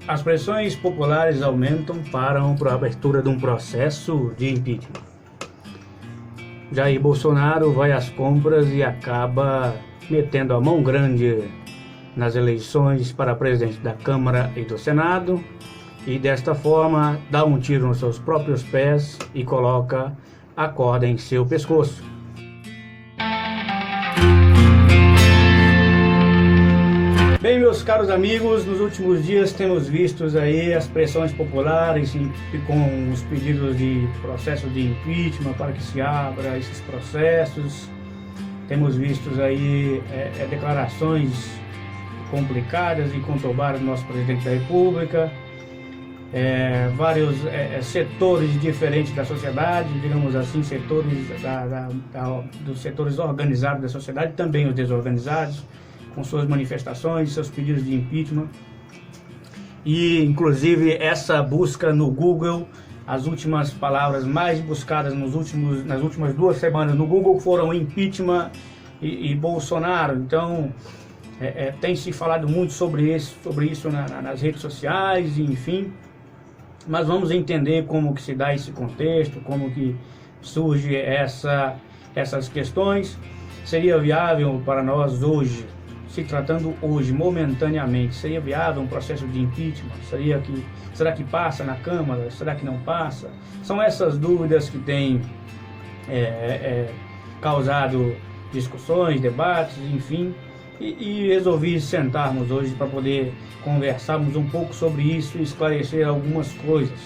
As pressões populares aumentam para a abertura de um processo de impeachment. Jair Bolsonaro vai às compras e acaba metendo a mão grande nas eleições para presidente da Câmara e do Senado e desta forma dá um tiro nos seus próprios pés e coloca a corda em seu pescoço. Bem, meus caros amigos, nos últimos dias temos visto aí as pressões populares com os pedidos de processo de impeachment para que se abra esses processos. Temos visto aí declarações complicadas e conturbadas do nosso presidente da República, vários setores diferentes da sociedade, digamos assim, setores dos setores organizados da sociedade, também os desorganizados, com suas manifestações, seus pedidos de impeachment. E inclusive essa busca no Google, as últimas palavras mais buscadas nas últimas 2 semanas no Google foram impeachment e Bolsonaro. Então tem se falado muito sobre isso nas redes sociais, enfim. Mas vamos entender como que se dá esse contexto, como que surge essas questões. Seria viável para nós hoje, se tratando hoje, momentaneamente, seria viável um processo de impeachment? Será que passa na Câmara? Será que não passa? São essas dúvidas que têm causado discussões, debates, enfim, e resolvi sentarmos hoje para poder conversarmos um pouco sobre isso e esclarecer algumas coisas.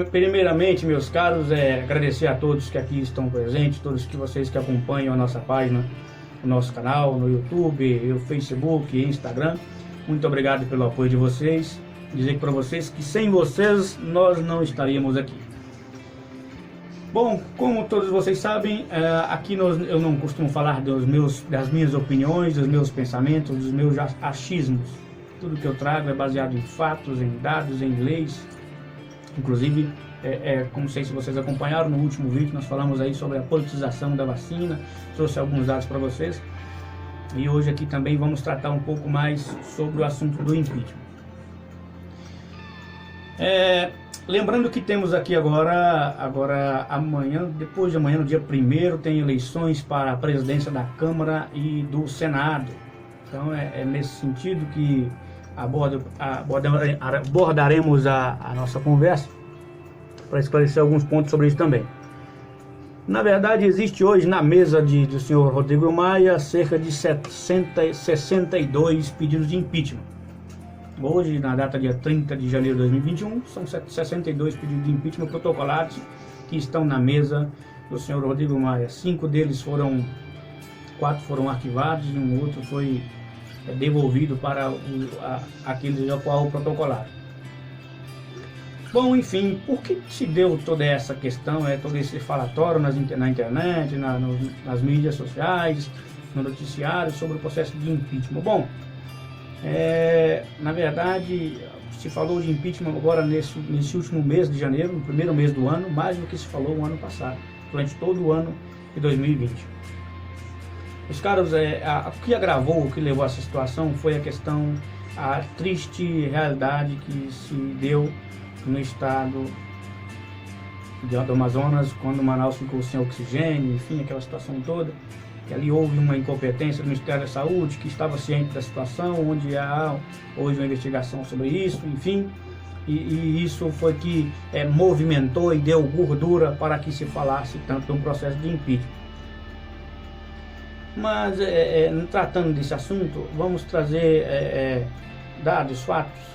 Primeiramente, meus caros, agradecer a todos que aqui estão presentes, todos vocês que acompanham a nossa página, o nosso canal no YouTube, no Facebook e Instagram. Muito obrigado pelo apoio de vocês. Dizer para vocês que sem vocês nós não estaríamos aqui. Bom, como todos vocês sabem, aqui eu não costumo falar das minhas opiniões, dos meus pensamentos, dos meus achismos. Tudo que eu trago é baseado em fatos, em dados, em leis. Inclusive, como sei se vocês acompanharam no último vídeo, nós falamos aí sobre a politização da vacina, trouxe alguns dados para vocês. E hoje aqui também vamos tratar um pouco mais sobre o assunto do impeachment. Lembrando que temos aqui agora amanhã, depois de amanhã, no dia 1º, tem eleições para a presidência da Câmara e do Senado. Então é nesse sentido que abordaremos a nossa conversa para esclarecer alguns pontos sobre isso também. Na verdade, existe hoje na mesa do senhor Rodrigo Maia cerca de 62 pedidos de impeachment. Hoje, na data dia 30 de janeiro de 2021, são 62 pedidos de impeachment protocolados que estão na mesa do senhor Rodrigo Maia. 4 foram arquivados e um outro foi devolvido para aqueles ao qual protocolaram. Bom, enfim, por que se deu toda essa questão, todo esse falatório na internet, nas mídias sociais, no noticiário sobre o processo de impeachment? Bom, na verdade, se falou de impeachment agora nesse último mês de janeiro, no primeiro mês do ano, mais do que se falou o ano passado, durante todo o ano de 2020. Os caras, o que agravou, o que levou a essa situação foi a triste realidade que se deu no estado do Amazonas, quando Manaus ficou sem oxigênio, enfim, aquela situação toda, que ali houve uma incompetência do Ministério da Saúde, que estava ciente da situação, onde houve uma investigação sobre isso, enfim, e isso foi que movimentou e deu gordura para que se falasse tanto de um processo de impeachment. Mas, tratando desse assunto, vamos trazer dados, fatos,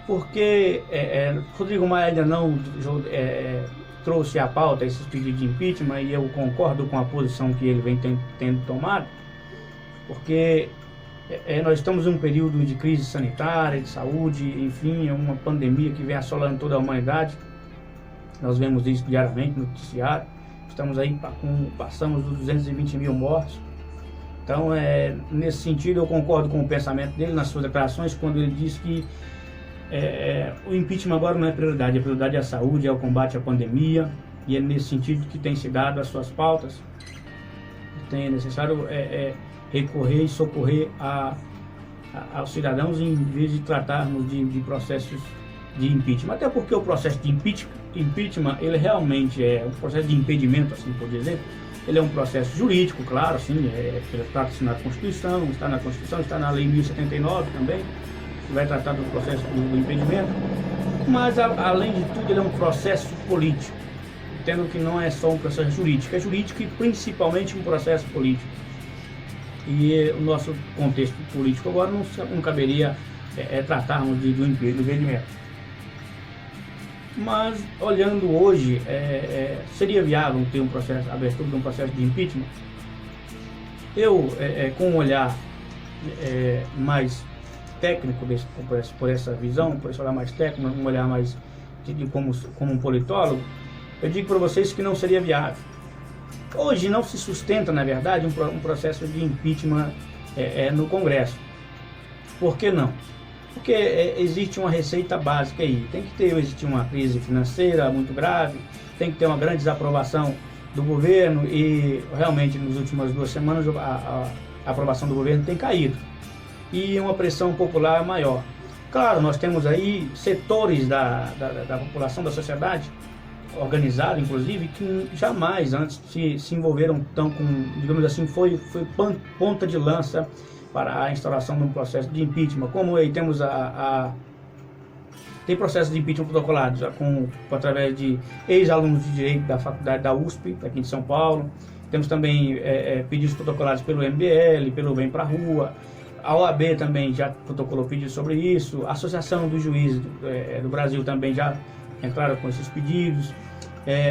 porque Rodrigo Maia ainda não trouxe à pauta esses pedidos de impeachment, e eu concordo com a posição que ele vem tendo tomado, porque nós estamos em um período de crise sanitária, de saúde, enfim, é uma pandemia que vem assolando toda a humanidade. Nós vemos isso diariamente no noticiário. Estamos aí, passamos dos 220 mil mortos. Então, nesse sentido, eu concordo com o pensamento dele nas suas declarações, quando ele diz que o impeachment agora não é prioridade, a prioridade é a saúde, é o combate à pandemia, e é nesse sentido que tem se dado as suas pautas. É necessário recorrer e socorrer aos cidadãos em vez de tratarmos de processos de impeachment. Até porque o processo de impeachment, ele realmente é um processo de impedimento, assim por dizer. Ele é um processo jurídico, claro, assim, trata-se na Constituição, está na Lei 1079 também, que vai tratar do processo do impedimento. Mas, além de tudo, ele é um processo político, entendo que não é só um processo jurídico, é jurídico e principalmente um processo político. E o nosso contexto político agora não caberia tratarmos do impedimento. Mas, olhando hoje, seria viável ter a abertura de um processo de impeachment? Eu, com um olhar mais técnico por essa visão, por esse olhar mais técnico, um olhar mais como um politólogo, eu digo para vocês que não seria viável. Hoje não se sustenta, na verdade, um processo de impeachment no Congresso. Por que não? Porque existe uma receita básica aí. Tem que existir uma crise financeira muito grave, tem que ter uma grande desaprovação do governo e realmente nas últimas 2 semanas a aprovação do governo tem caído. E uma pressão popular maior. Claro, nós temos aí setores da população, da sociedade organizada, inclusive, que jamais antes se envolveram tão com, digamos assim, foi ponta de lança para a instauração de um processo de impeachment. Como aí temos tem processos de impeachment protocolados através de ex-alunos de direito da faculdade da USP, aqui em São Paulo. Temos também pedidos protocolados pelo MBL, pelo Vem Pra Rua. A OAB também já protocolou pedidos sobre isso. A Associação dos Juízes do Brasil também já entraram com esses pedidos.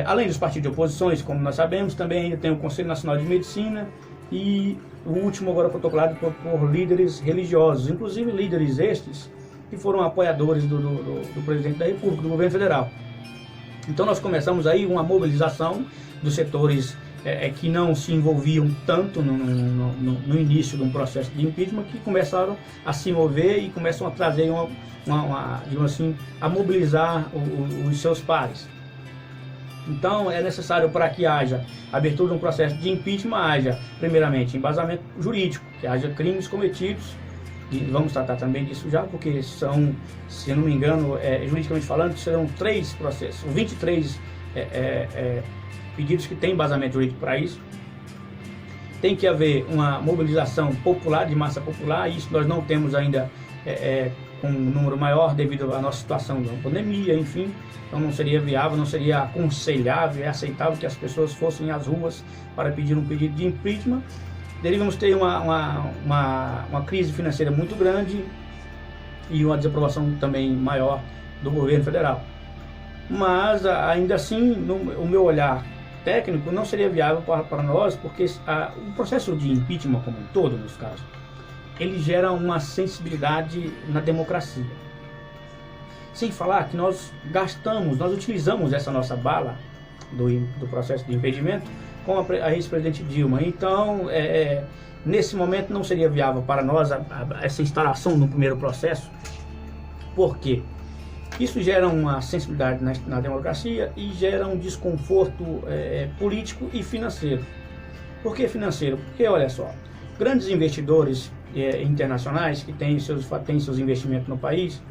Além dos partidos de oposições, como nós sabemos, também ainda tem o Conselho Nacional de Medicina e o último agora protocolado por líderes religiosos, inclusive líderes estes que foram apoiadores do presidente da República, do governo federal. Então nós começamos aí uma mobilização dos setores que não se envolviam tanto no início de um processo de impeachment, que começaram a se mover e começam a trazer digamos assim, a mobilizar os seus pares. Então é necessário, para que haja abertura de um processo de impeachment, haja primeiramente embasamento jurídico, que haja crimes cometidos, e vamos tratar também disso já, porque são, se não me engano, juridicamente falando, serão 3 processos, 23 pedidos que têm embasamento jurídico para isso. Tem que haver uma mobilização popular, de massa popular, e isso nós não temos ainda com um número maior devido à nossa situação da pandemia, enfim. Então não seria viável, não seria aconselhável e aceitável que as pessoas fossem às ruas para pedir um pedido de impeachment. Deveríamos ter uma crise financeira muito grande e uma desaprovação também maior do governo federal. Mas ainda assim, o meu olhar técnico não seria viável para nós, porque o processo de impeachment como um todo, nos casos, ele gera uma sensibilidade na democracia. Sem falar que nós utilizamos essa nossa bala do processo de impedimento com a ex-presidente Dilma. Então, nesse momento não seria viável para nós essa instalação no primeiro processo. Por quê? Isso gera uma sensibilidade na democracia e gera um desconforto político e financeiro. Por que financeiro? Porque, olha só, grandes investidores internacionais que têm seus investimentos no país,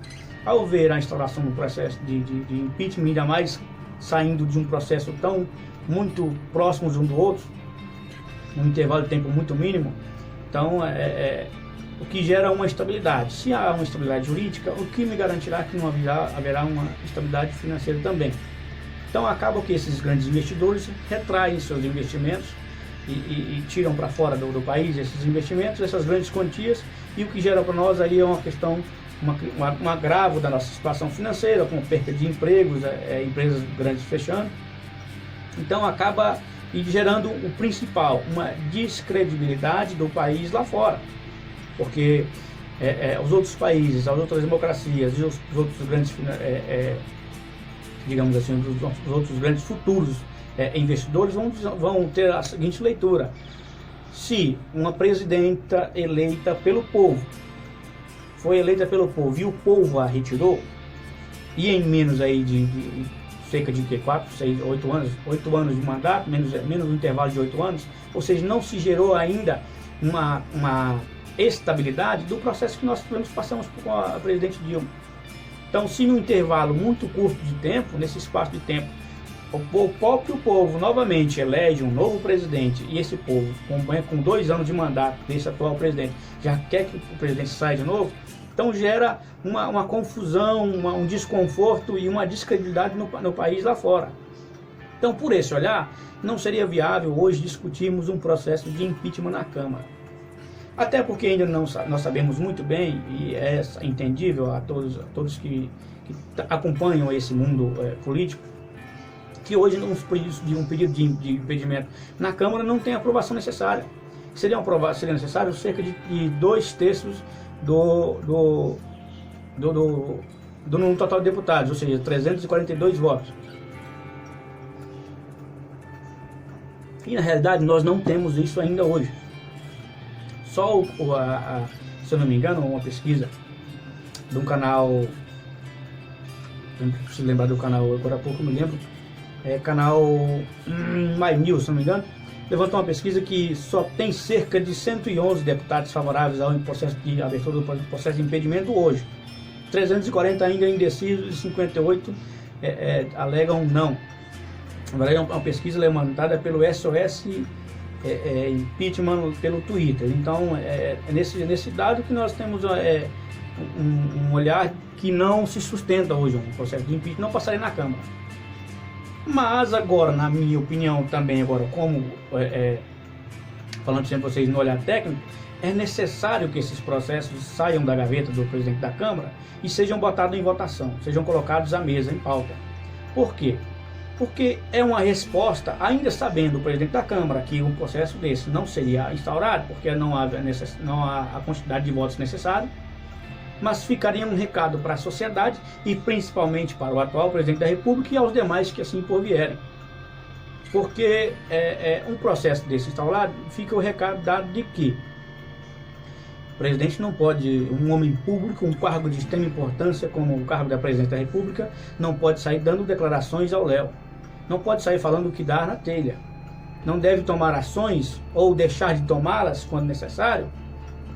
ao ver a instauração do processo de impeachment, ainda mais saindo de um processo muito próximos um do outro, num intervalo de tempo muito mínimo, então o que gera uma instabilidade. Se há uma estabilidade jurídica, o que me garantirá que não haverá uma estabilidade financeira também? Então acaba que esses grandes investidores retraem seus investimentos e tiram para fora do país esses investimentos, essas grandes quantias, e o que gera para nós aí é uma questão, um agravo da nossa situação financeira, com perda de empregos, empresas grandes fechando. Então acaba gerando o principal, uma descredibilidade do país lá fora, porque os outros países, as outras democracias e os outros grandes, digamos assim, os outros grandes futuros investidores vão ter a seguinte leitura: se uma presidenta eleita pelo povo, foi eleita pelo povo e o povo a retirou, e em menos aí de cerca de 4, 6, 8 anos de mandato, menos um intervalo de 8 anos, ou seja, não se gerou ainda uma estabilidade do processo que nós passamos com a presidente Dilma. Então, se num intervalo muito curto de tempo, nesse espaço de tempo, o próprio povo novamente elege um novo presidente, e esse povo, com 2 anos de mandato desse atual presidente, já quer que o presidente saia de novo, então gera uma confusão, um desconforto e uma descredibilidade no país lá fora. Então, por esse olhar, não seria viável hoje discutirmos um processo de impeachment na Câmara. Até porque ainda nós sabemos muito bem, e é entendível a todos que acompanham esse mundo político, que hoje um pedido de impedimento na Câmara não tem a aprovação necessária. Seria necessário cerca de 2/3 do número total de deputados, ou seja, 342 votos. E na realidade nós não temos isso ainda hoje. Só, se eu não me engano, uma pesquisa de um canal, não preciso lembrar do canal, agora há pouco eu me lembro, canal My News, se não me engano, levantou uma pesquisa que só tem cerca de 111 deputados favoráveis ao processo de abertura do processo de impedimento hoje. 340 ainda indecisos e 58 alegam não. Na verdade, é uma pesquisa levantada pelo SOS Impeachment pelo Twitter. Então, é nesse dado que nós temos um olhar que não se sustenta hoje. Um processo de impeachment não passaria na Câmara. Mas agora, na minha opinião também, como falando sempre para vocês no olhar técnico, é necessário que esses processos saiam da gaveta do presidente da Câmara e sejam botados em votação, sejam colocados à mesa, em pauta. Por quê? Porque é uma resposta, ainda sabendo o presidente da Câmara que um processo desse não seria instaurado, porque não há a quantidade de votos necessária, mas ficaria um recado para a sociedade e principalmente para o atual presidente da República e aos demais que assim por vierem. Porque um processo desse instaurado, fica o recado dado de que o presidente não pode, um homem público, um cargo de extrema importância como o cargo da presidência da República, não pode sair dando declarações ao léu. Não pode sair falando o que dá na telha. Não deve tomar ações ou deixar de tomá-las quando necessário,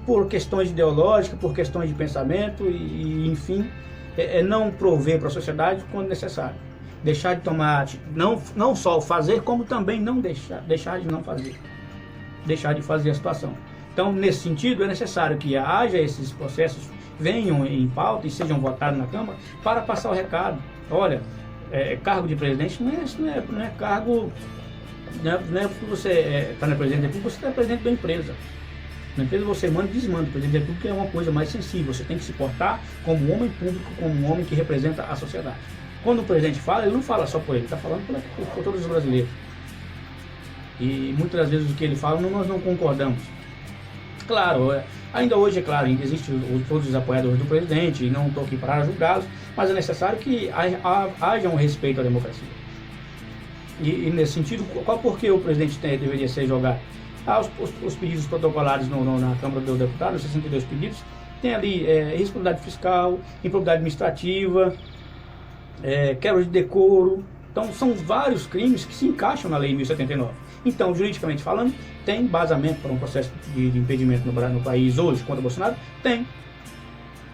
por questões ideológicas, por questões de pensamento e enfim, não prover para a sociedade quando necessário. Deixar de tomar, não só fazer, como também não deixar de não fazer. Deixar de fazer a situação. Então, nesse sentido, é necessário que haja esses processos, venham em pauta e sejam votados na Câmara para passar o recado. Olha, cargo de presidente não é cargo, não é porque você está na presidência da República, você é presidente da empresa. Na empresa você manda e desmanda. O presidente da República é uma coisa mais sensível. Você tem que se portar como um homem público, como um homem que representa a sociedade. Quando o presidente fala, ele não fala só por ele, está falando por todos os brasileiros. E muitas das vezes o que ele fala nós não concordamos. Claro, ainda hoje, é claro, ainda existem todos os apoiadores do presidente, e não estou aqui para julgá-los, mas é necessário que haja um respeito à democracia. E nesse sentido, por que o presidente deveria ser julgado? Os pedidos protocolares na Câmara dos Deputados, 62 pedidos, tem ali responsabilidade fiscal, improbidade administrativa, quebra de decoro. Então, são vários crimes que se encaixam na Lei 1079. Então, juridicamente falando, tem embasamento para um processo de impedimento no país hoje contra Bolsonaro? Tem.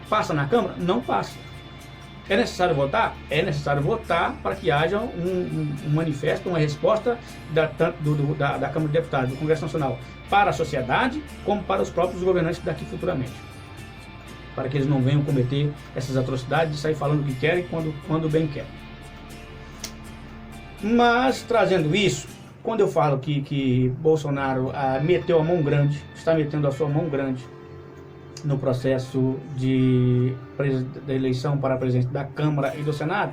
Passa na Câmara? Não passa. É necessário votar? É necessário votar para que haja um manifesto, uma resposta tanto da Câmara de Deputados, do Congresso Nacional, para a sociedade, como para os próprios governantes daqui futuramente. Para que eles não venham cometer essas atrocidades de sair falando o que querem quando bem querem. Mas, trazendo isso, quando eu falo que Bolsonaro meteu a mão grande, está metendo a sua mão grande no processo da eleição para presidente da Câmara e do Senado,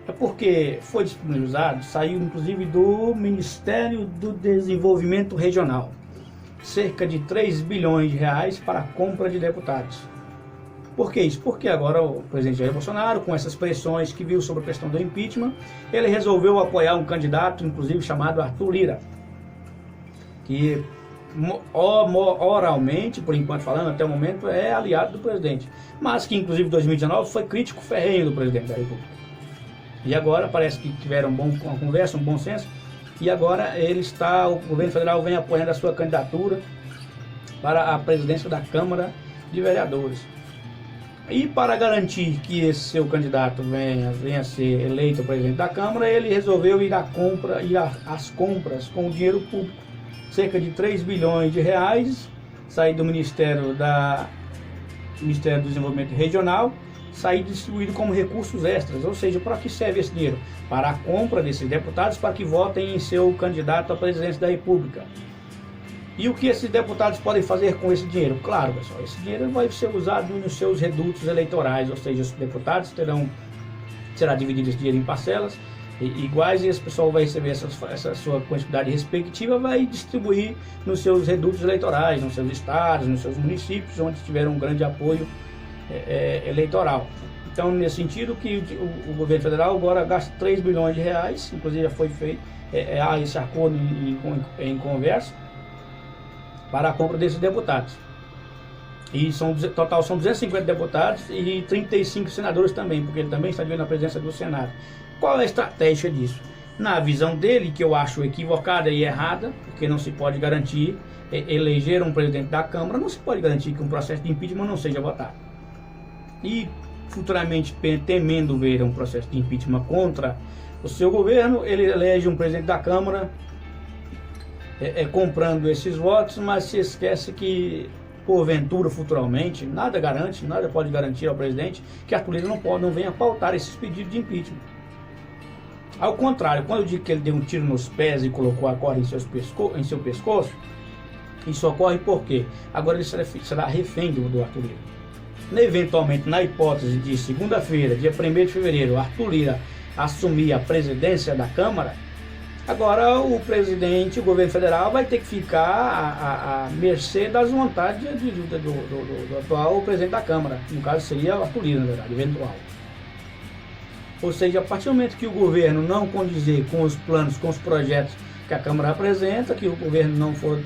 é porque foi disponibilizado, saiu inclusive do Ministério do Desenvolvimento Regional, cerca de 3 bilhões de reais para a compra de deputados. Por que isso? Porque agora o presidente Jair Bolsonaro, com essas pressões que viu sobre a questão do impeachment, ele resolveu apoiar um candidato, inclusive chamado Arthur Lira, que oralmente, por enquanto falando, até o momento, é aliado do presidente, mas que inclusive em 2019 foi crítico ferrenho do presidente da República. E agora parece que tiveram uma conversa, um bom senso, e agora o governo federal vem apoiando a sua candidatura para a presidência da Câmara de Vereadores. E para garantir que esse seu candidato venha a ser eleito presidente da Câmara, ele resolveu ir às compras com o dinheiro público, cerca de 3 bilhões de reais, sair do Ministério do Desenvolvimento Regional, sair distribuído como recursos extras. Ou seja, para que serve esse dinheiro? Para a compra desses deputados para que votem em seu candidato à presidência da República. E o que esses deputados podem fazer com esse dinheiro? Claro, pessoal, esse dinheiro vai ser usado nos seus redutos eleitorais, ou seja, os deputados será dividido esse dinheiro em parcelas iguais, e esse pessoal vai receber essa sua quantidade respectiva, vai distribuir nos seus redutos eleitorais, nos seus estados, nos seus municípios, onde tiveram um grande apoio eleitoral. Então, nesse sentido, que o governo federal agora gasta 3 bilhões de reais, inclusive já foi feito esse acordo em conversa, para a compra desses deputados. E total são 250 deputados e 35 senadores também, porque ele também está dividindo a presença do Senado. Qual é a estratégia disso? Na visão dele, que eu acho equivocada e errada, porque não se pode garantir eleger um presidente da Câmara, não se pode garantir que um processo de impeachment não seja votado. E futuramente, temendo ver um processo de impeachment contra o seu governo, ele elege um presidente da Câmara comprando esses votos, mas se esquece que, porventura, futuramente, nada pode garantir ao presidente que Arthur Lira não venha pautar esses pedidos de impeachment. Ao contrário, quando eu digo que ele deu um tiro nos pés e colocou a corda em seu pescoço, isso ocorre porque agora ele será refém do Arthur Lira. Eventualmente, na hipótese de segunda-feira, dia 1º de fevereiro, Arthur Lira assumir a presidência da Câmara, agora o governo federal vai ter que ficar à mercê das vontades do atual presidente da Câmara. No caso seria o Arthur Lira, na verdade, eventual. Ou seja, a partir do momento que o governo não condizer com os planos, com os projetos que a Câmara apresenta, que o governo não for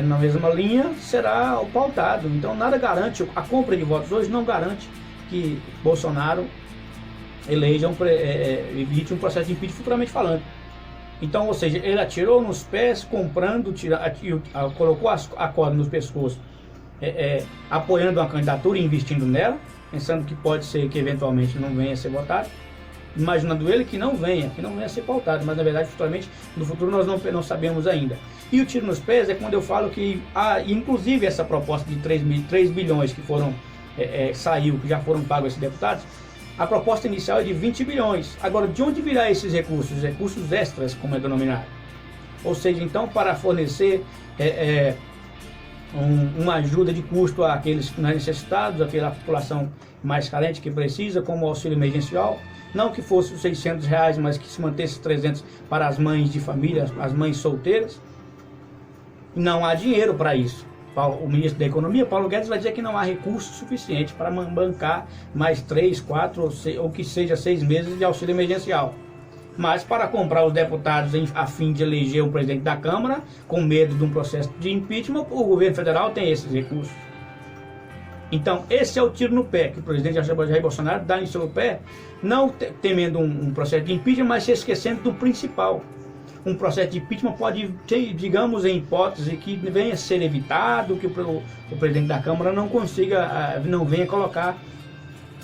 na mesma linha, será pautado. Então nada garante, a compra de votos hoje não garante que Bolsonaro evite um processo de impeachment futuramente falando. Então, ou seja, ele atirou nos pés, comprando, colocou a corda nos pescoços, apoiando uma candidatura e investindo nela, pensando que pode ser que eventualmente não venha a ser votado, imaginando ele que não venha a ser pautado, mas na verdade, futuramente, no futuro nós não sabemos ainda. E o tiro nos pés é quando eu falo que, inclusive essa proposta de 3 bilhões que saiu, que já foram pagos esses deputados, a proposta inicial é de 20 bilhões. Agora, de onde virá esses recursos? Os recursos extras, como é denominado. Ou seja, então, para fornecer uma ajuda de custo àqueles necessitados, àquela população mais carente que precisa, como o auxílio emergencial. Não que fosse os 600 reais, mas que se mantesse 300 para as mães de família, as mães solteiras. Não há dinheiro para isso. O ministro da Economia, Paulo Guedes, vai dizer que não há recurso suficiente para bancar mais 3, 4 ou que seja 6 meses de auxílio emergencial. Mas para comprar os deputados a fim de eleger o presidente da Câmara, com medo de um processo de impeachment, o governo federal tem esses recursos. Então, esse é o tiro no pé que o presidente Jair Bolsonaro dá em seu pé, não temendo um processo de impeachment, mas se esquecendo do principal. Um processo de impeachment pode ter, digamos, em hipótese que venha a ser evitado, que o presidente da Câmara não venha colocar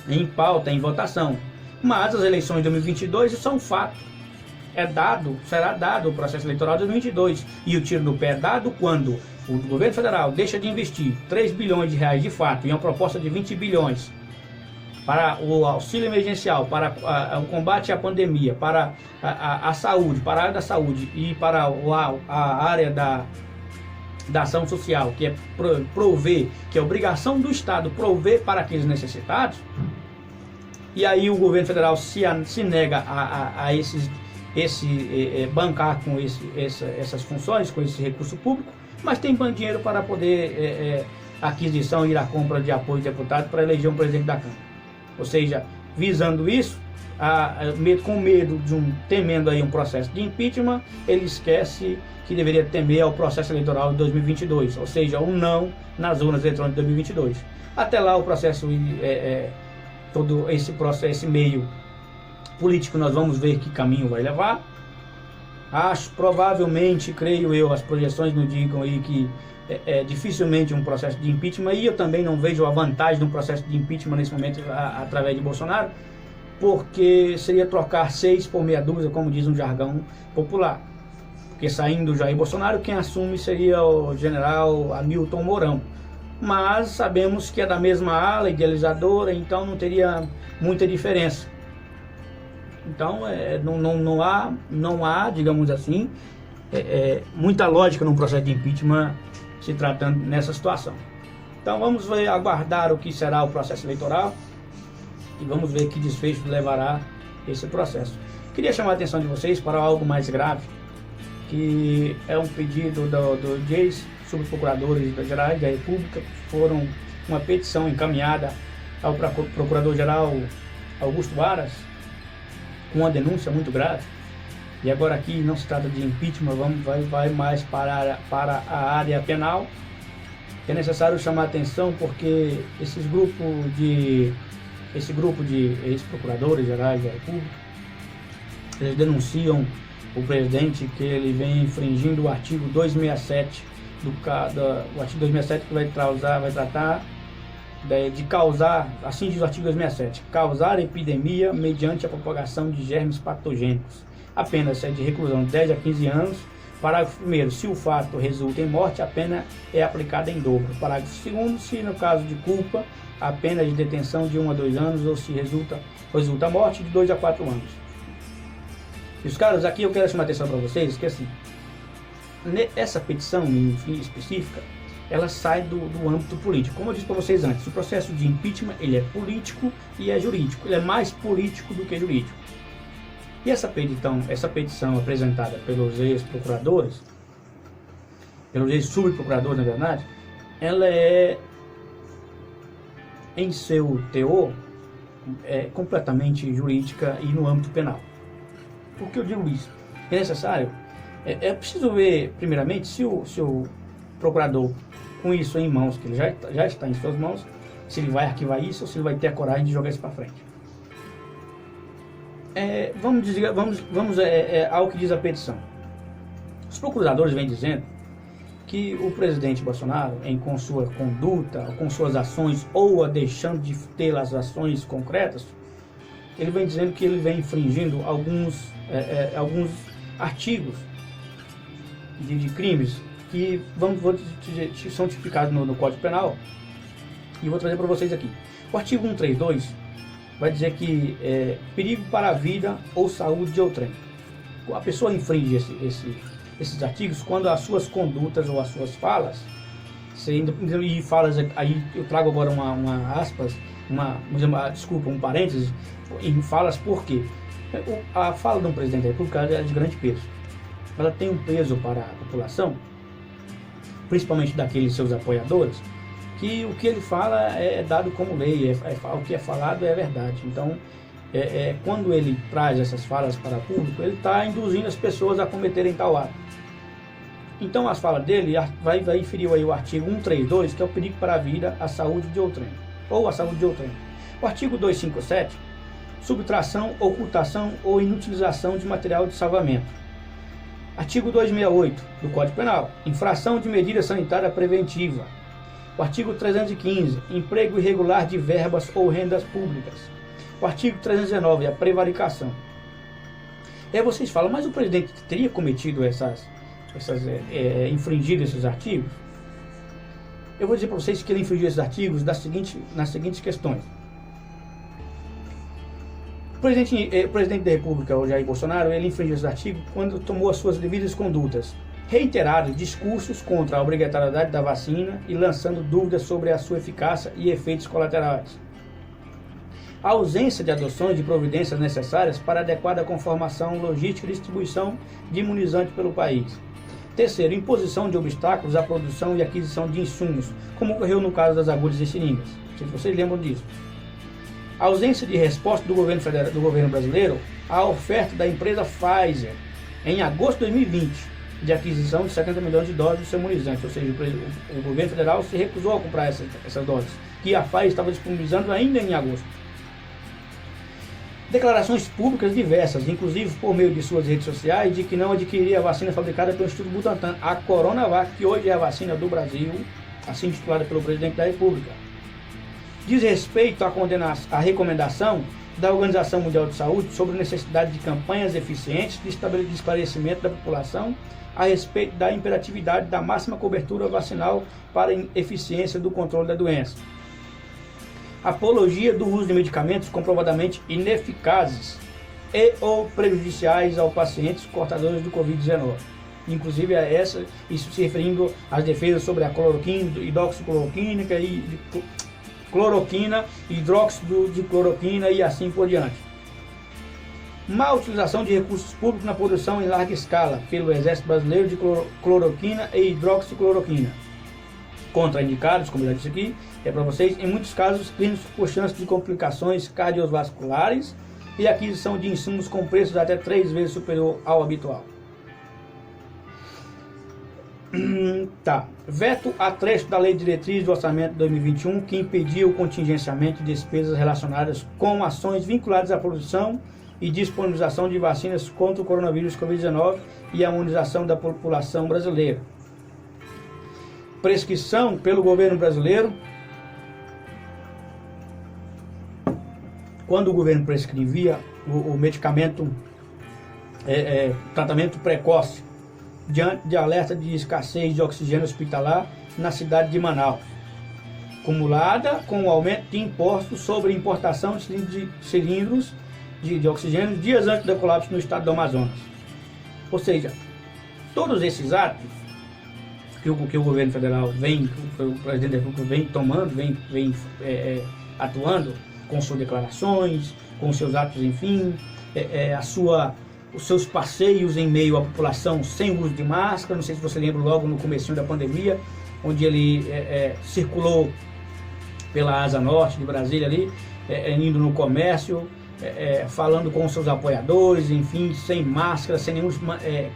em pauta, em votação. Mas as eleições de 2022 são um fato. Será dado o processo eleitoral de 2022. E o tiro no pé é dado quando o governo federal deixa de investir 3 bilhões de reais de fato em uma proposta de 20 bilhões para o auxílio emergencial, para o combate à pandemia, para a saúde, para a área da saúde e para a área da ação social, que é prover, que é obrigação do Estado prover para aqueles necessitados. E aí o governo federal se nega a bancar com essas funções, com esse recurso público, mas tem dinheiro para poder aquisição e ir à compra de apoio de deputado para eleger um presidente da Câmara. Ou seja, visando isso, com medo temendo aí um processo de impeachment, ele esquece que deveria temer ao processo eleitoral de 2022, ou seja, um não nas urnas eletrônicas de 2022. Até lá o processo, todo esse processo, esse meio político, nós vamos ver que caminho vai levar. Provavelmente, creio eu, as projeções nos digam aí que dificilmente um processo de impeachment, e eu também não vejo a vantagem de um processo de impeachment nesse momento através de Bolsonaro, porque seria trocar 6 por meia dúzia, como diz um jargão popular. Porque saindo Jair Bolsonaro, quem assume seria o general Hamilton Mourão. Mas sabemos que é da mesma ala idealizadora, então não teria muita diferença. Então não há, digamos assim, muita lógica num processo de impeachment se tratando nessa situação. Então vamos aguardar o que será o processo eleitoral e vamos ver que desfecho levará esse processo. Queria chamar a atenção de vocês para algo mais grave, que é um pedido do ex-subprocuradores gerais da República, foram uma petição encaminhada ao Procurador-Geral Augusto Aras, com uma denúncia muito grave. E agora aqui não se trata de impeachment, vai mais para a área penal. É necessário chamar a atenção porque esse grupo de ex-procuradores gerais da República, eles denunciam o presidente que ele vem infringindo o artigo 267 o artigo 267 que vai tratar de causar, assim diz o artigo 267, causar epidemia mediante a propagação de germes patogênicos. A pena é de reclusão de 10 a 15 anos. Parágrafo 1º, se o fato resulta em morte, a pena é aplicada em dobro. Parágrafo 2º, se no caso de culpa, a pena é de detenção de 1 a 2 anos, ou se resulta morte, de 2 a 4 anos. E os caras, aqui eu quero chamar a atenção para vocês, que assim, essa petição em específica, ela sai do âmbito político. Como eu disse para vocês antes, o processo de impeachment, ele é político e é jurídico. Ele é mais político do que jurídico. E essa petição apresentada pelos ex-procuradores, pelos ex-subprocuradores, na verdade, ela é, em seu teor, completamente jurídica e no âmbito penal. Por que eu digo isso? É necessário, é preciso ver, primeiramente, se o procurador, com isso em mãos, que ele já está em suas mãos, se ele vai arquivar isso ou se ele vai ter a coragem de jogar isso para frente. Vamos ao que diz a petição. Os procuradores vêm dizendo que o presidente Bolsonaro, com sua conduta, com suas ações, ou a deixando de ter as ações concretas, ele vem dizendo que ele vem infringindo alguns artigos de crimes que são tipificados no Código Penal, e vou trazer para vocês aqui. O artigo 132 vai dizer que perigo para a vida ou saúde de outrem. A pessoa infringe esses artigos quando as suas condutas ou as suas falas, e falas, aí eu trago agora um parênteses, em falas, porque a fala de um presidente da República é de grande peso. Ela tem um peso para a população, principalmente daqueles seus apoiadores, que o que ele fala é dado como lei, o que é falado é verdade. Então, quando ele traz essas falas para o público, ele está induzindo as pessoas a cometerem tal ato. Então, as falas dele vai inferir aí o artigo 132, que é o perigo para a vida, a saúde de outrem, ou a saúde de outrem. O artigo 257, subtração, ocultação ou inutilização de material de salvamento. Artigo 268 do Código Penal, infração de medida sanitária preventiva. O artigo 315, emprego irregular de verbas ou rendas públicas. O artigo 319, a prevaricação. E aí vocês falam, mas o presidente teria cometido infringido esses artigos? Eu vou dizer para vocês que ele infringiu esses artigos nas seguintes questões. O presidente da República, o Jair Bolsonaro, ele infringiu esses artigos quando tomou as suas devidas condutas, reiterados discursos contra a obrigatoriedade da vacina e lançando dúvidas sobre a sua eficácia e efeitos colaterais. A ausência de adoções de providências necessárias para adequada conformação, logística e distribuição de imunizante pelo país. Terceiro, imposição de obstáculos à produção e aquisição de insumos, como ocorreu no caso das agulhas e seringas. Não sei se vocês lembram disso. A ausência de resposta do governo brasileiro à oferta da empresa Pfizer, em agosto de 2020, de aquisição de 70 milhões de doses do seu imunizante, ou seja, o governo federal se recusou a comprar essas doses, que a Pfizer estava disponibilizando ainda em agosto. declarações públicas diversas, inclusive por meio de suas redes sociais, de que não adquiriria a vacina fabricada pelo Instituto Butantan, a Coronavac, que hoje é a vacina do Brasil, assim titulada pelo presidente da República. Diz respeito à recomendação da Organização Mundial de Saúde sobre a necessidade de campanhas eficientes de esclarecimento da população a respeito da imperatividade da máxima cobertura vacinal para a eficiência do controle da doença. Apologia do uso de medicamentos comprovadamente ineficazes e ou prejudiciais aos pacientes portadores do Covid-19. Inclusive isso se referindo às defesas sobre a cloroquina, hidroxicloroquina e cloroquina, hidróxido de cloroquina e assim por diante. Má utilização de recursos públicos na produção em larga escala pelo Exército Brasileiro de cloroquina e hidroxicloroquina. Contraindicados, como eu já disse aqui, para vocês, em muitos casos clínicos por chance de complicações cardiovasculares e aquisição de insumos com preços até 3 vezes superior ao habitual. Veto a trecho da Lei de Diretriz do Orçamento de 2021 que impedia o contingenciamento de despesas relacionadas com ações vinculadas à produção e disponibilização de vacinas contra o coronavírus Covid-19 e a imunização da população brasileira. Prescrição pelo governo brasileiro. Quando o governo prescrevia o medicamento, tratamento precoce, diante de alerta de escassez de oxigênio hospitalar na cidade de Manaus, acumulada com o aumento de impostos sobre importação de cilindros de oxigênio dias antes do colapso no estado do Amazonas. Ou seja, todos esses atos que o governo federal o presidente da República vem tomando, vem atuando com suas declarações, com seus atos, enfim, os seus passeios em meio à população sem uso de máscara. Não sei se você lembra logo no comecinho da pandemia, onde ele circulou pela Asa Norte de Brasília ali, indo no comércio, falando com seus apoiadores, enfim, sem máscara, sem nenhum,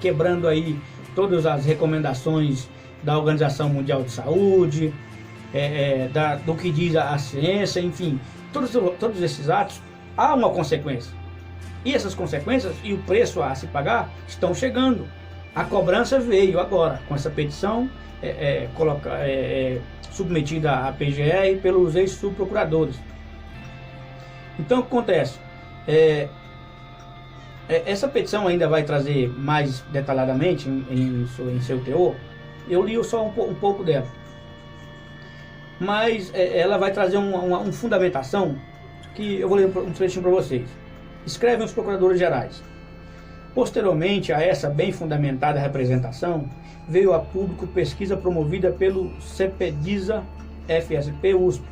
quebrando aí todas as recomendações da Organização Mundial de Saúde, do que diz a ciência, enfim, todos esses atos, há uma consequência. E essas consequências e o preço a se pagar estão chegando. A cobrança veio agora, com essa petição submetida à PGR pelos ex-subprocuradores. Então, o que acontece? Essa petição ainda vai trazer mais detalhadamente em seu teor. Eu li só um pouco dela. Mas ela vai trazer uma fundamentação que eu vou ler um trechinho para vocês. Escrevem os procuradores gerais. Posteriormente a essa bem fundamentada representação, veio a público pesquisa promovida pelo CEPEDISA, FSP, USP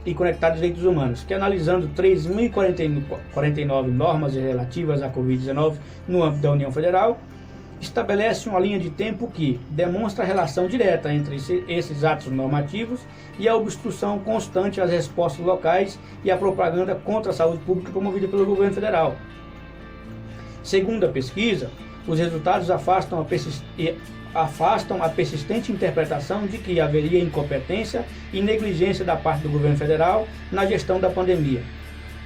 e Conectados Direitos Humanos, que analisando 3.049 normas relativas à Covid-19 no âmbito da União Federal, estabelece uma linha de tempo que demonstra a relação direta entre esses atos normativos e a obstrução constante às respostas locais e a propaganda contra a saúde pública promovida pelo governo federal. Segundo a pesquisa, os resultados afastam a persistente interpretação de que haveria incompetência e negligência da parte do governo federal na gestão da pandemia.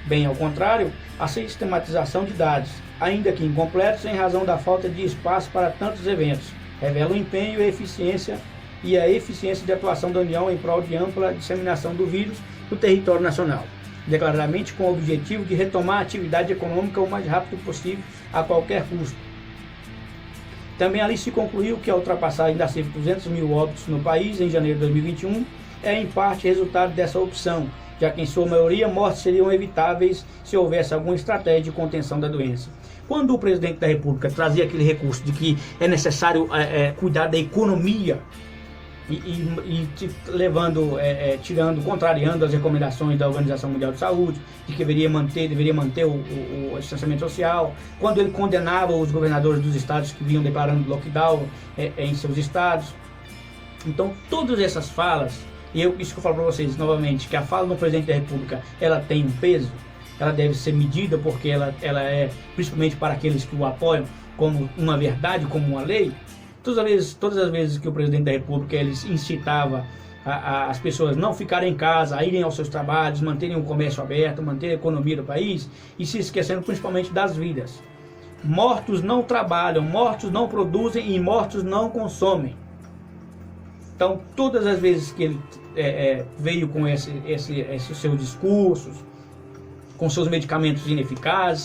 Bem ao contrário, a sistematização de dados, ainda que incompletos em razão da falta de espaço para tantos eventos, revela o empenho e a eficiência de atuação da União em prol de ampla disseminação do vírus no território nacional, declaradamente com o objetivo de retomar a atividade econômica o mais rápido possível a qualquer custo. Também ali se concluiu que a ultrapassagem da cifra de 200 mil óbitos no país em janeiro de 2021 é em parte resultado dessa opção, já que em sua maioria mortes seriam evitáveis se houvesse alguma estratégia de contenção da doença. Quando o presidente da República trazia aquele recurso de que é necessário cuidar da economia contrariando as recomendações da Organização Mundial de Saúde, de que deveria manter o distanciamento social, quando ele condenava os governadores dos estados que vinham declarando lockdown em seus estados. Então, todas essas falas, isso que eu falo para vocês novamente, que a fala do presidente da República, ela tem um peso, ela deve ser medida porque ela é, principalmente para aqueles que o apoiam, como uma verdade, como uma lei. Todas as vezes que o presidente da República ele incitava as pessoas não ficarem em casa, a irem aos seus trabalhos, manterem o comércio aberto, manterem a economia do país e se esquecendo principalmente das vidas. Mortos não trabalham, mortos não produzem e mortos não consomem. Então, todas as vezes que ele veio com esses seus discursos, com seus medicamentos ineficazes,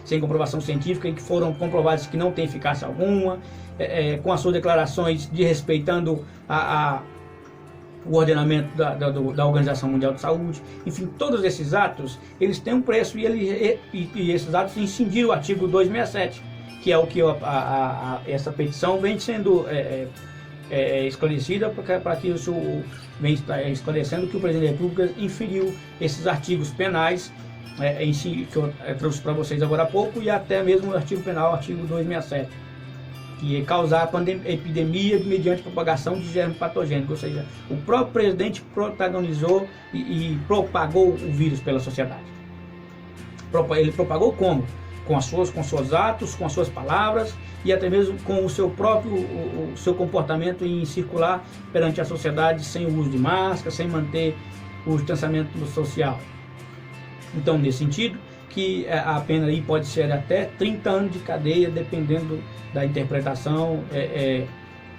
sem comprovação científica e que foram comprovados que não tem eficácia alguma, com as suas declarações desrespeitando o ordenamento da Organização Mundial de Saúde, enfim, todos esses atos, eles têm um preço e esses atos incidiram o artigo 267, que é o que essa petição vem sendo esclarecida, para que isso vem esclarecendo que o presidente da República inferiu esses artigos penais que eu trouxe para vocês agora há pouco, e até mesmo o artigo penal, artigo 267, que é causar epidemia mediante propagação de germe patogênico, ou seja, o próprio presidente protagonizou e propagou o vírus pela sociedade. Ele propagou como? Com seus atos, com as suas palavras e até mesmo com o seu comportamento em circular perante a sociedade sem o uso de máscara, sem manter o distanciamento social. Então, nesse sentido, que a pena aí pode ser até 30 anos de cadeia, dependendo da interpretação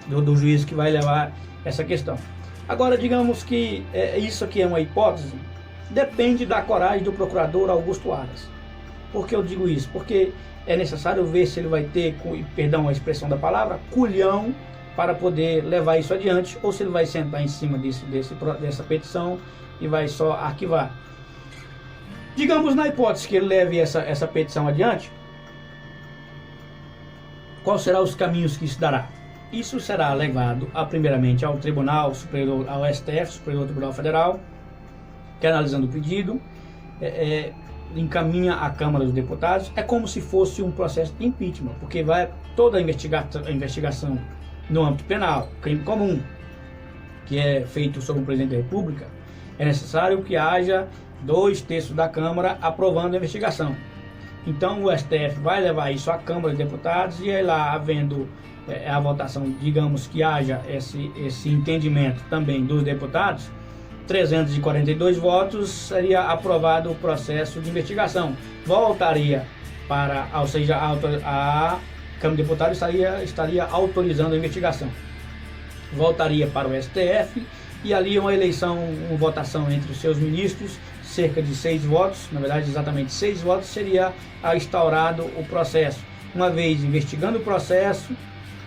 do juiz que vai levar essa questão. Agora, digamos que isso aqui é uma hipótese, depende da coragem do procurador Augusto Aras. Por que eu digo isso? Porque é necessário ver se ele vai ter, perdão a expressão da palavra, culhão para poder levar isso adiante, ou se ele vai sentar em cima dessa petição e vai só arquivar. Digamos, na hipótese que ele leve essa petição adiante, quais serão os caminhos que isso dará? Isso será levado primeiramente ao Tribunal Superior, ao STF, Superior Tribunal Federal, que analisando o pedido, encaminha à Câmara dos Deputados. É como se fosse um processo de impeachment, porque vai toda a investigação no âmbito penal, crime comum, que é feito sobre o presidente da República, é necessário que haja 2/3 da Câmara aprovando a investigação. Então o STF vai levar isso à Câmara dos Deputados e aí lá, havendo a votação, digamos que haja esse entendimento também dos deputados, 342 votos, seria aprovado o processo de investigação. Voltaria ou seja, a Câmara de Deputados estaria autorizando a investigação. Voltaria para o STF e ali uma votação entre os seus ministros, cerca de 6 votos, na verdade exatamente 6 votos, seria instaurado o processo. Uma vez investigando o processo,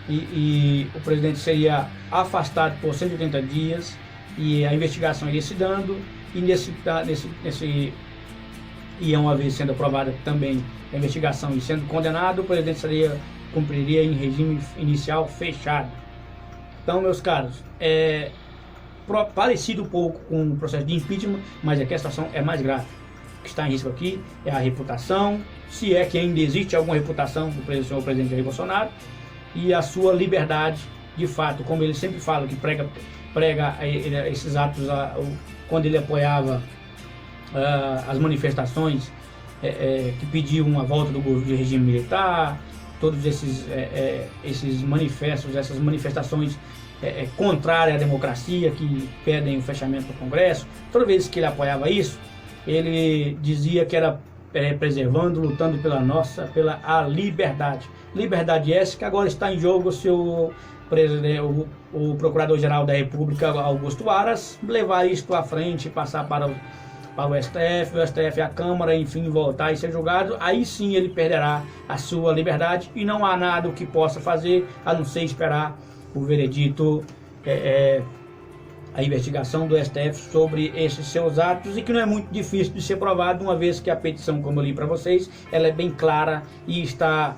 e o presidente seria afastado por 180 dias, e a investigação iria se dando, e uma vez sendo aprovada também a investigação e sendo condenado, o presidente cumpriria em regime inicial fechado. Então, meus caros, parecido um pouco com o processo de impeachment, mas aqui a situação é mais grave. O que está em risco aqui é a reputação, se é que ainda existe alguma reputação do presidente Jair Bolsonaro, e a sua liberdade, de fato, como ele sempre fala, que prega esses atos, quando ele apoiava as manifestações que pediam a volta do regime militar, todos esses manifestos, essas manifestações contrárias à democracia, que pedem o fechamento do Congresso. Toda vez que ele apoiava isso, ele dizia que era preservando, lutando pela liberdade. Liberdade essa que agora está em jogo se o Procurador-Geral da República, Augusto Aras, levar isso à frente, passar para o STF, a Câmara, enfim, voltar e ser julgado. Aí sim ele perderá a sua liberdade e não há nada o que possa fazer a não ser esperar o veredito, a investigação do STF sobre esses seus atos, e que não é muito difícil de ser provado, uma vez que a petição, como eu li para vocês, ela é bem clara e está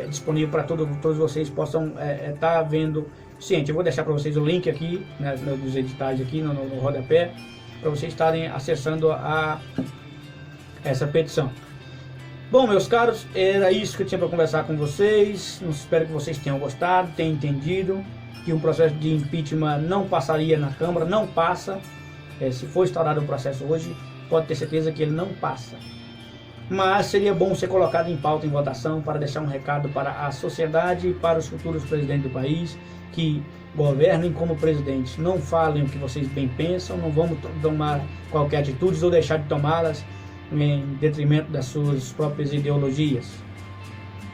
disponível para todos vocês possam estar vendo ciente. Eu vou deixar para vocês o link aqui, né, nos editais aqui no rodapé, para vocês estarem acessando essa petição. Bom, meus caros, era isso que eu tinha para conversar com vocês. Espero que vocês tenham gostado, tenham entendido que um processo de impeachment não passaria na Câmara, não passa. Se for instaurado o processo hoje, pode ter certeza que ele não passa. mas seria bom ser colocado em pauta em votação para deixar um recado para a sociedade e para os futuros presidentes do país que governem como presidentes. Não falem o que vocês bem pensam, não vamos tomar qualquer atitude ou deixar de tomá-las em detrimento das suas próprias ideologias.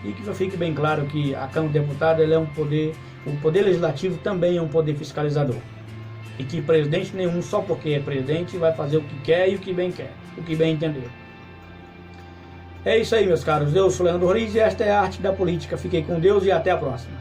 E que fique bem claro que a Câmara de Deputados ela é um poder, o poder legislativo também é um poder fiscalizador. E que presidente nenhum, só porque é presidente, vai fazer o que quer e o que bem quer, o que bem entender. É isso aí, meus caros. Eu sou Leandro Roriz e esta é a Arte da Política. Fiquem com Deus e até a próxima.